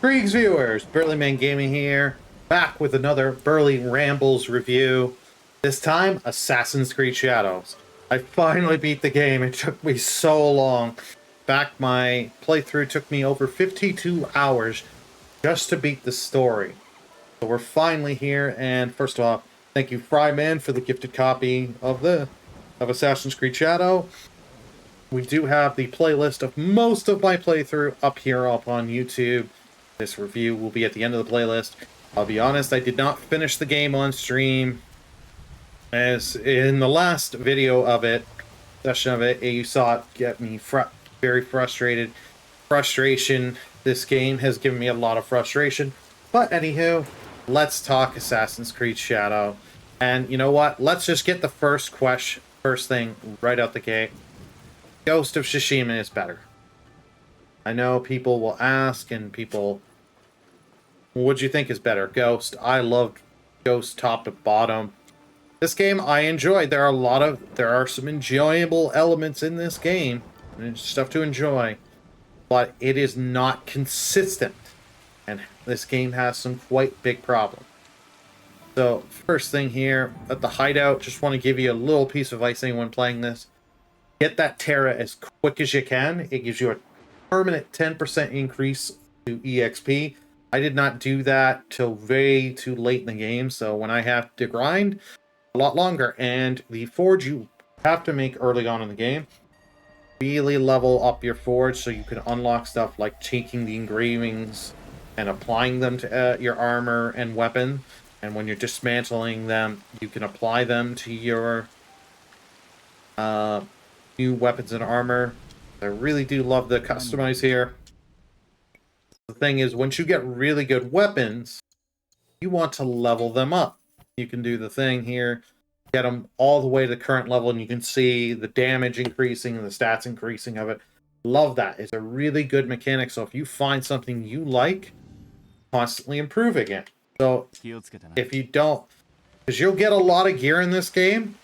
Greetings viewers, Burly Man Gaming here, back with another Burly Rambles review. This time, Assassin's Creed Shadows. I finally beat the game, it took me so long. Back my playthrough took me over 52 hours just to beat the story. So we're finally here, and first of all, thank you Fryman for the gifted copy of Assassin's Creed Shadow. We do have the playlist of most of my playthrough up here up on YouTube. This review will be at the end of the playlist. I'll be honest, I did not finish the game on stream. As in the last video of it, session of it, you saw it get me very frustrated. Frustration. This game has given me a lot of frustration. But anywho, let's talk Assassin's Creed Shadow. And you know what? Let's just get the first thing right out the gate. Ghost of Tsushima is better. I know people will ask, and people, what do you think is better? Ghost. I loved Ghost top to bottom. This game I enjoyed. There are some enjoyable elements in this game, and stuff to enjoy, but it is not consistent, and this game has some quite big problems. So first thing here at the hideout, just want to give you a little piece of advice anyone playing this. Get that Terra as quick as you can. It gives you a permanent 10% increase to EXP. I did not do that till way too late in the game, so when I have to grind, a lot longer. And the forge you have to make early on in the game. Really level up your forge so you can unlock stuff like taking the engravings and applying them to your armor and weapon. And when you're dismantling them, you can apply them to your new weapons and armor. I really do love the customize here. The thing is, once you get really good weapons, you want to level them up. You can do the thing here, get them all the way to the current level, and you can see the damage increasing and the stats increasing of it. Love that. It's a really good mechanic, so if you find something you like, constantly improving it. So if you don't, because you'll get a lot of gear in this game,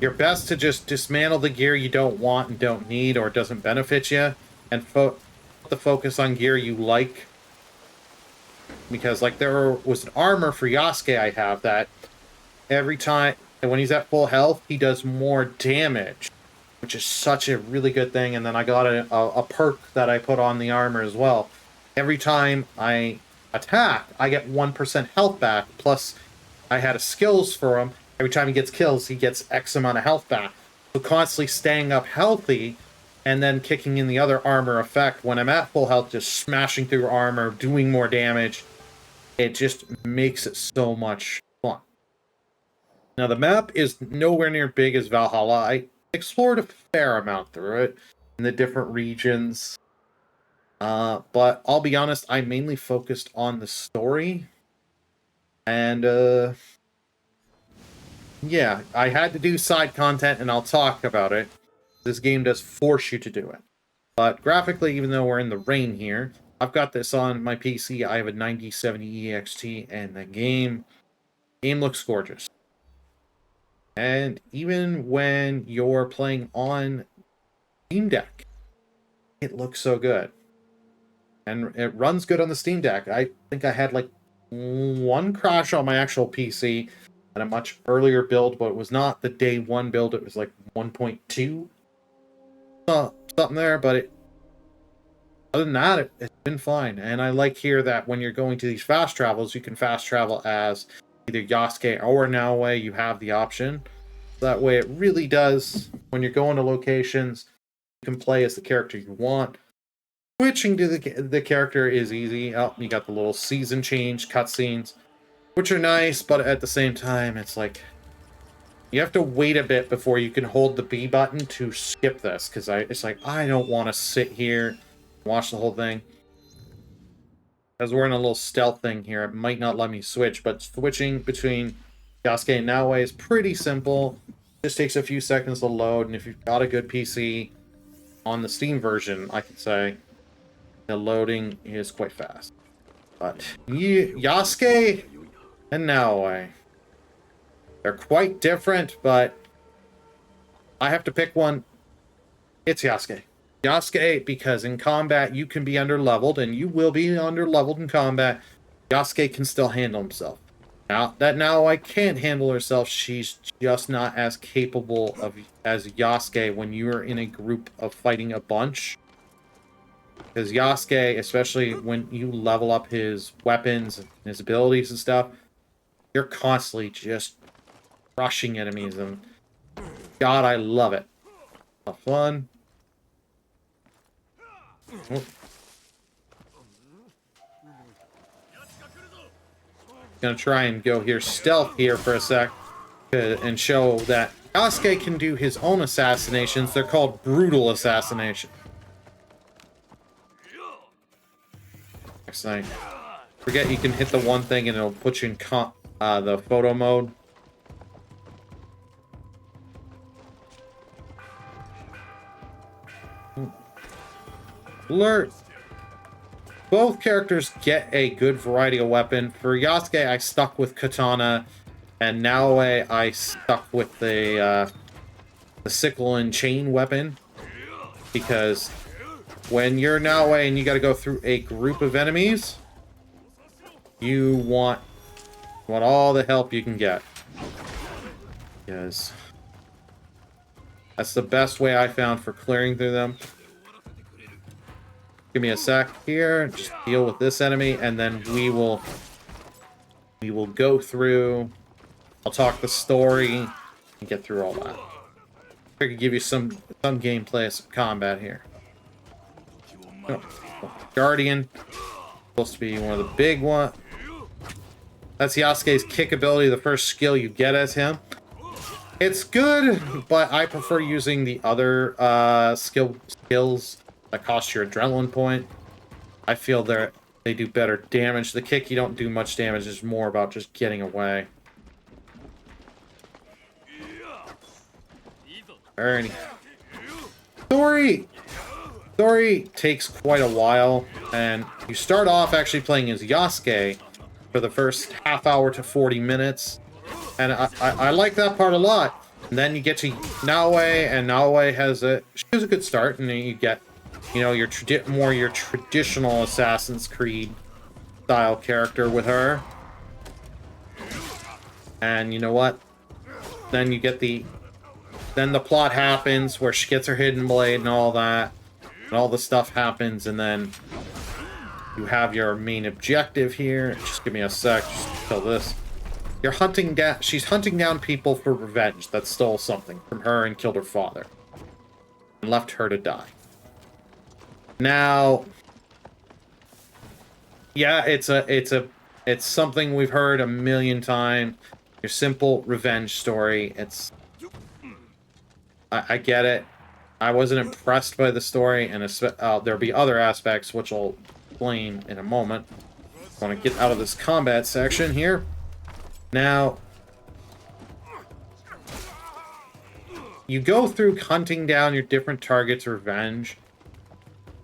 you're best to just dismantle the gear you don't want and don't need or doesn't benefit you, and put the focus on gear you like. Because like there was an armor for Yasuke I have that every time, and when he's at full health, he does more damage, which is such a really good thing. And then I got a perk that I put on the armor as well. Every time I attack, I get 1% health back, plus I had a skills for him. Every time he gets kills, he gets X amount of health back. So constantly staying up healthy, and then kicking in the other armor effect when I'm at full health, just smashing through armor, doing more damage. It just makes it so much fun. Now the map is nowhere near big as Valhalla. I explored a fair amount through it in the different regions. But I'll be honest, I mainly focused on the story. And yeah, I had to do side content, and I'll talk about it. This game does force you to do it. But graphically, even though we're in the rain here, I've got this on my PC. I have a 9070 EXT, and the game looks gorgeous. And even when you're playing on Steam Deck, it looks so good. And it runs good on the Steam Deck. I think I had like one crash on my actual PC at a much earlier build, but it was not the day one build. It was like 1.2. Something there, but other than that, it's been fine. And I like here that when you're going to these fast travels, you can fast travel as either Yasuke or Naoe. You have the option. That way it really does, when you're going to locations, you can play as the character you want. Switching to the character is easy. Oh, you got the little season change cutscenes, which are nice, but at the same time, it's like you have to wait a bit before you can hold the B button to skip this, because it's like, I don't want to sit here and watch the whole thing. As we're in a little stealth thing here, it might not let me switch, but switching between Yasuke and Naoe is pretty simple. It just takes a few seconds to load, and if you've got a good PC on the Steam version, I can say the loading is quite fast. But Yasuke and Naoe, they're quite different, but I have to pick one. It's Yasuke. Yasuke, because in combat you can be underleveled, and you will be underleveled in combat, Yasuke can still handle himself. Now that Naoi can't handle herself, she's just not as capable of as Yasuke when you are in a group of fighting a bunch. Because Yasuke, especially when you level up his weapons and his abilities and stuff, you're constantly just crushing enemies, and God, I love it. Fun. Oh. Gonna try and go here stealth here for a sec and show that Yasuke can do his own assassinations. They're called brutal assassination. Next thing. Forget you can hit the one thing and it'll put you in the photo mode. Alert! Both characters get a good variety of weapon. For Yasuke, I stuck with katana, and Naoe, I stuck with the sickle and chain weapon. Because when you're Naoe and you gotta go through a group of enemies, you want all the help you can get. Because that's the best way I found for clearing through them. Give me a sec here, just deal with this enemy, and then we will go through. I'll talk the story and get through all that. I could give you some gameplay, some combat here. Oh, Guardian, supposed to be one of the big ones. That's Yasuke's kick ability, the first skill you get as him. It's good, but I prefer using the other skills that cost your adrenaline point. I feel they do better damage. The kick, you don't do much damage. It's more about just getting away. Alrighty. Story takes quite a while, and you start off actually playing as Yasuke for the first half hour to 40 minutes. And I like that part a lot. And then you get to Naoe, and Naoe has a good start, and then you get, you know, your traditional Assassin's Creed style character with her. And you know what? Then you get then the plot happens where she gets her hidden blade and all that. And all the stuff happens, and then you have your main objective here. Just give me a sec, just kill this. You're hunting down, she's hunting down people for revenge that stole something from her and killed her father. And left her to die. Now, yeah, it's something we've heard a million times. Your simple revenge story. I get it. I wasn't impressed by the story, and there'll be other aspects which I'll explain in a moment. I want to get out of this combat section here. Now, you go through hunting down your different targets' revenge.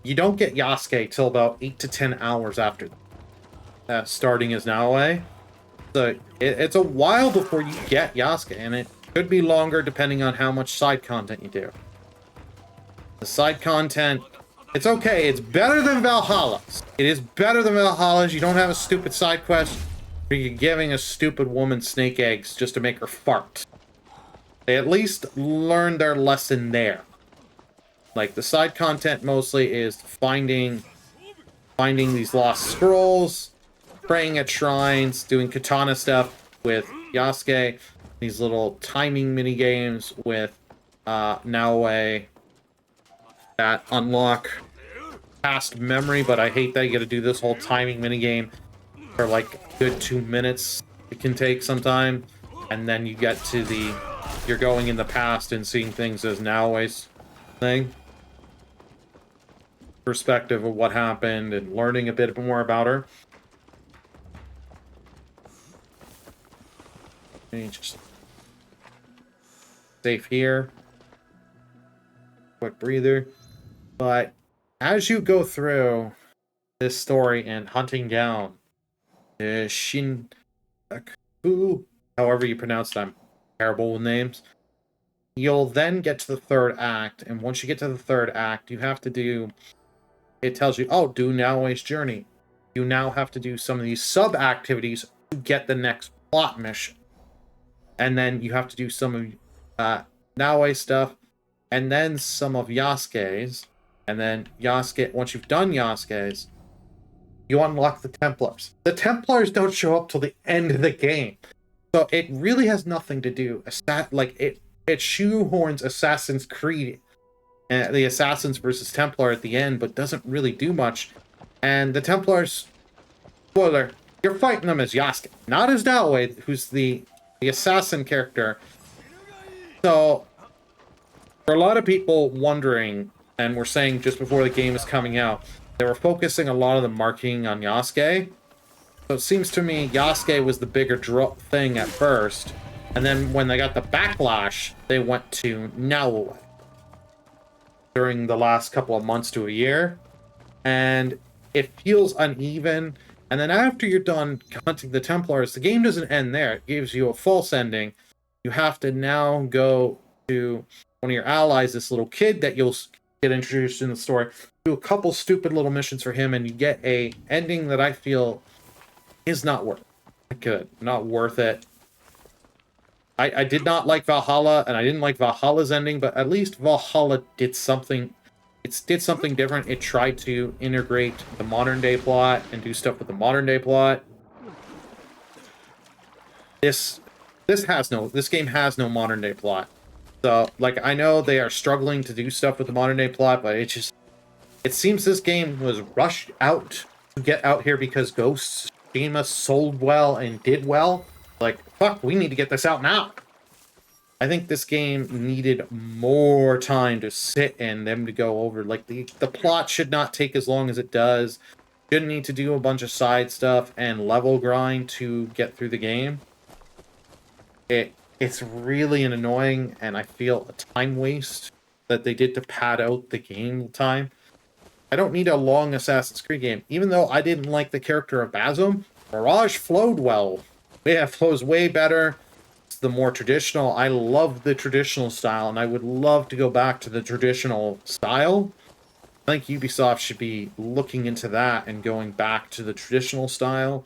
You don't get Yasuke till about 8 to 10 hours after starting as Naoe. So it's a while before you get Yasuke, and it could be longer depending on how much side content you do. The side content, it's okay. It's better than Valhalla's. It is better than Valhalla's. You don't have a stupid side quest where you're giving a stupid woman snake eggs just to make her fart. They at least learned their lesson there. Like, the side content mostly is finding these lost scrolls, praying at shrines, doing katana stuff with Yasuke, these little timing mini games with Naoe that unlock past memory, but I hate that you gotta do this whole timing mini game for like a good 2 minutes. It can take some time, and then you get to you're going in the past and seeing things as Naoe's thing. Perspective of what happened and learning a bit more about her. Let me just safe here. Quick breather. But as you go through this story and hunting down Shinkaku, however you pronounce them, terrible with names, you'll then get to the third act, and once you get to the third act, you have to do, it tells you, oh, do Naoe's journey. You now have to do some of these sub-activities to get the next plot mission. And then you have to do some of Naoe stuff, and then some of Yasuke's. And then Yasuke, once you've done Yasuke's, you unlock the Templars. The Templars don't show up till the end of the game. So it really has nothing to do, like, it shoehorns Assassin's Creed, the Assassins versus Templar at the end, but doesn't really do much. And the Templars, spoiler, you're fighting them as Yasuke, not as Naoe, who's the assassin character. So, for a lot of people wondering, and we're saying just before the game is coming out, they were focusing a lot of the marketing on Yasuke. So it seems to me Yasuke was the bigger thing at first, and then when they got the backlash, they went to Naoe during the last couple of months to a year, and it feels uneven. And then after you're done hunting the Templars, the game doesn't end there. It gives you a false ending. You have to now go to one of your allies, this little kid that you'll get introduced in the story, do a couple stupid little missions for him, and you get a ending that I feel is not worth it. I did not like Valhalla, and I didn't like Valhalla's ending, but at least Valhalla did something. It did something different. It tried to integrate the modern day plot and do stuff with the modern day plot. This game has no modern day plot. So, like, I know they are struggling to do stuff with the modern day plot, but it seems this game was rushed out to get out here because Ghost Tsushima sold well and did well. Like, fuck, we need to get this out now. I think this game needed more time to sit and them to go over. Like, the plot should not take as long as it does. Shouldn't need to do a bunch of side stuff and level grind to get through the game. It's really annoying, and I feel a time waste that they did to pad out the game time. I don't need a long Assassin's Creed game. Even though I didn't like the character of Basim, Mirage flowed well. Yeah, it flows way better. It's the more traditional. I love the traditional style, and I would love to go back to the traditional style. I think Ubisoft should be looking into that and going back to the traditional style.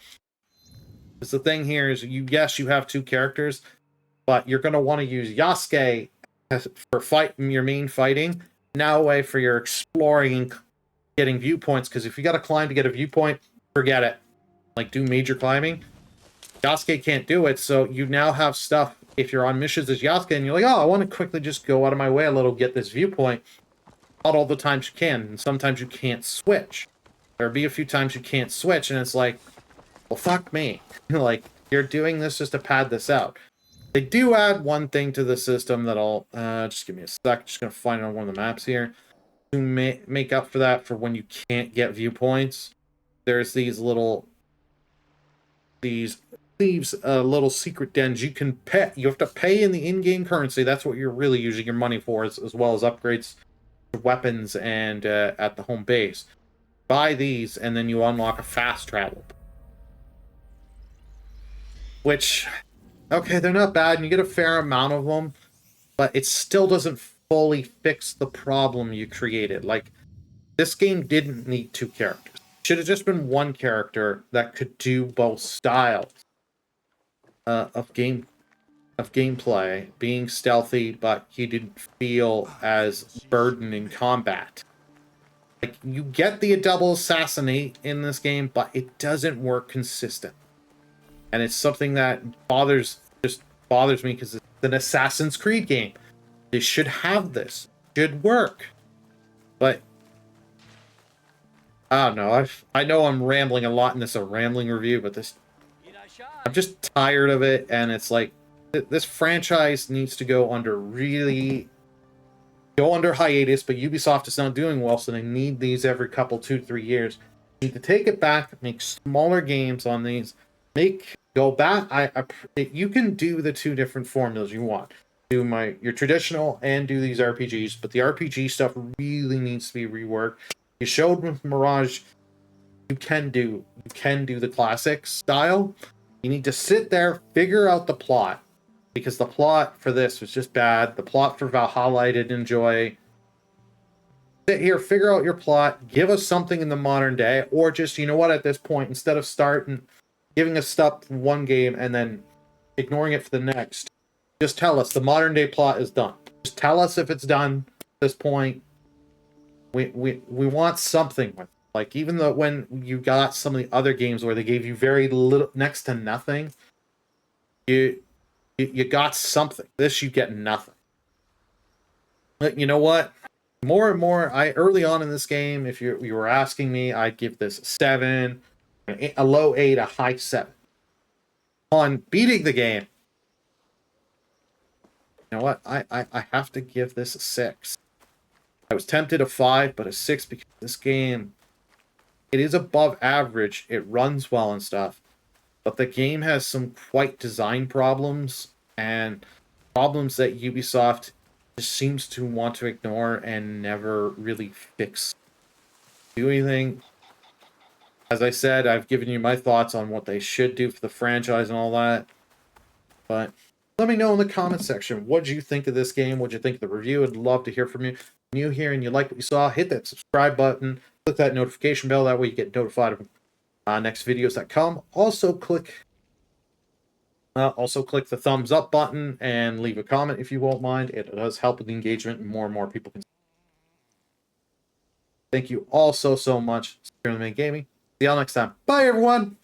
Because the thing here is, yes, you have two characters, but you're going to want to use Yasuke for your main fighting, Naoe for your exploring and getting viewpoints, because if you got to climb to get a viewpoint, forget it. Like, do major climbing. Yasuke can't do it, so you now have stuff, if you're on missions as Yasuke, and you're like, oh, I want to quickly just go out of my way a little, get this viewpoint. Not all the times you can, and sometimes you can't switch. There'll be a few times you can't switch, and it's like, well, fuck me. Like, you're doing this just to pad this out. They do add one thing to the system that I'll... just give me a sec. Just going to find it on one of the maps here. To make up for that, for when you can't get viewpoints, there's these little... little secret dens you can pay. You have to pay in the in-game currency. That's what you're really using your money for, as well as upgrades to weapons and at the home base. Buy these, and then you unlock a fast travel. Which... okay, they're not bad, and you get a fair amount of them, but it still doesn't fully fix the problem you created. Like, this game didn't need two characters. It should have just been one character that could do both styles of gameplay, being stealthy, but he didn't feel as burdened in combat. Like, you get the double assassinate in this game, but it doesn't work consistent. And it's something that bothers me, because it's an Assassin's Creed game. They should have this. It should work. But I don't know. I know I'm rambling a lot in this rambling review, but I'm just tired of it, and it's like this franchise needs to go under hiatus, but Ubisoft is not doing well, so they need these every couple 2-3 years. They need to take it back, make smaller games on these, go back. You can do the two different formulas you want. Do your traditional and do these RPGs, but the RPG stuff really needs to be reworked. You showed with Mirage, you can do the classic style. You need to sit there, figure out the plot, because the plot for this was just bad. The plot for Valhalla I didn't enjoy. Sit here, figure out your plot, give us something in the modern day, or just, you know what, at this point, instead of starting giving us stuff for one game and then ignoring it for the next, just tell us the modern day plot is done. Just tell us if it's done at this point. We want something with it. Like, even though when you got some of the other games where they gave you very little, next to nothing, you got something. This, you get nothing. But you know what? More and more, early on in this game, if you were asking me, I'd give this a 7, a low 8, a high 7. On beating the game, you know what? I have to give this a 6. I was tempted a 5, but a 6 because this game, it is above average. It runs well and stuff, but the game has some quite design problems and problems that Ubisoft just seems to want to ignore and never really fix. Do anything. As I said, I've given you my thoughts on what they should do for the franchise and all that. But let me know in the comment section, what did you think of this game? What did you think of the review? I'd love to hear from you. If you're new here and you like what you saw, hit that subscribe button. Click that notification bell. That way you get notified of next videos that come. Also click the thumbs up button and leave a comment if you won't mind. It does help with the engagement and more people can. Thank you all so much. Burly Man Gaming. See y'all next time. Bye, everyone.